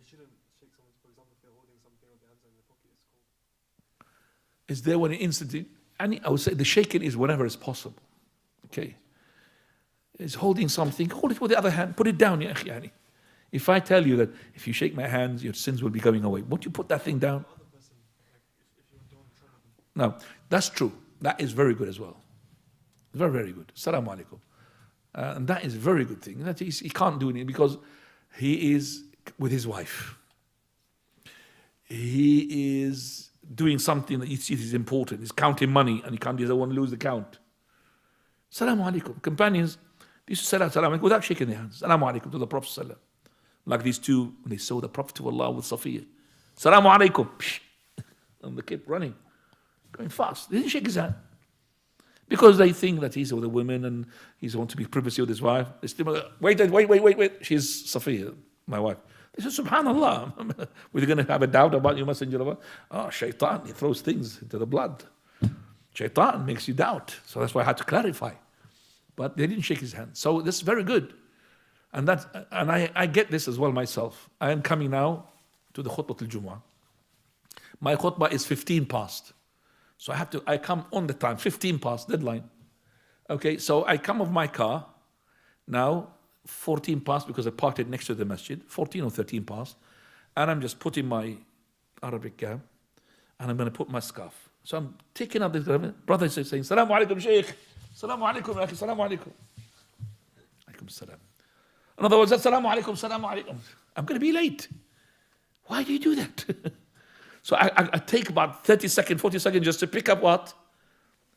shouldn't shake someone, for example, if they're holding something or their hands are in their pocket, it's called. Is there when it instantly? I would say the shaking is whenever it's possible. Okay. Is holding something, hold it with the other hand, put it down, ya akhi, yani. If I tell you that if you shake my hands, your sins will be going away, won't you put that thing down? No, that's true. That is very good as well. Very, very good. Assalamu alaikum. And that is a very good thing. That he can't do anything because he is with his wife. He is doing something that he sees is important. He's counting money and he doesn't want to lose the count. Assalamu alaikum. Companions used to say assalamu alaikum without shaking their hands. Assalamu alaikum to the Prophet sallallahu. Like these two, when they saw the Prophet of Allah with Safiya. Assalamu alaikum. And they kept running, going fast. They didn't shake his hand. Because they think that he's with the women and he's want to be privacy with his wife. They still, wait. She's Safiya, my wife. They said, subhanallah, we're going to have a doubt about you, Messenger of Allah. Oh, shaitan, he throws things into the blood. Shaitan makes you doubt. So that's why I had to clarify. But they didn't shake his hand. So this is very good. And I get this as well myself. I am coming now to the khutbah al-Jumu'ah. My khutbah is 15 past. So I come on the time, 15 past, deadline. Okay, so I come of my car, now 14 past because I parked it next to the masjid, 14 or 13 past, and I'm just putting my Arabic gown, and I'm going to put my scarf. So I'm taking up this brother is saying, Salamu alaikum, Sheikh. Salamu alaikum, Salamu alaikum. Alaikum salam. In other words, Salamu alaikum, Salamu alaikum. I'm going to be late. Why do you do that? So I take about 30 seconds, 40 seconds just to pick up what?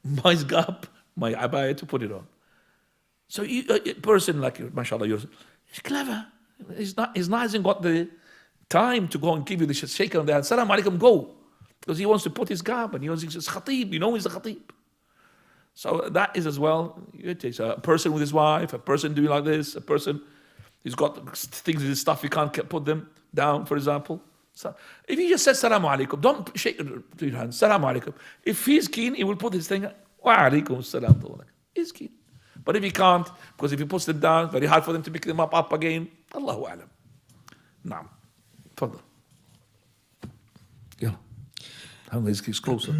My scarf, my abaya to put it on. So a person like you, mashallah, he's clever. He's not hasn't got the time to go and give you the shake on the hand. Salaam alaikum, go. Because he wants to put his garb and he's khatib, he's a khatib. So that is as well, it takes a person with his wife, a person doing like this, a person who's got things in his stuff, he can't put them down, for example. So if he just says Salaam alaikum, don't shake your hands, Salaam alaikum. If he's keen, he will put his thing, Wa alaikum salam. He's keen. But if he can't, because if he puts them down, very hard for them to pick them up again. Allahu alam. Naam. Tfadal. Yeah. How is closer?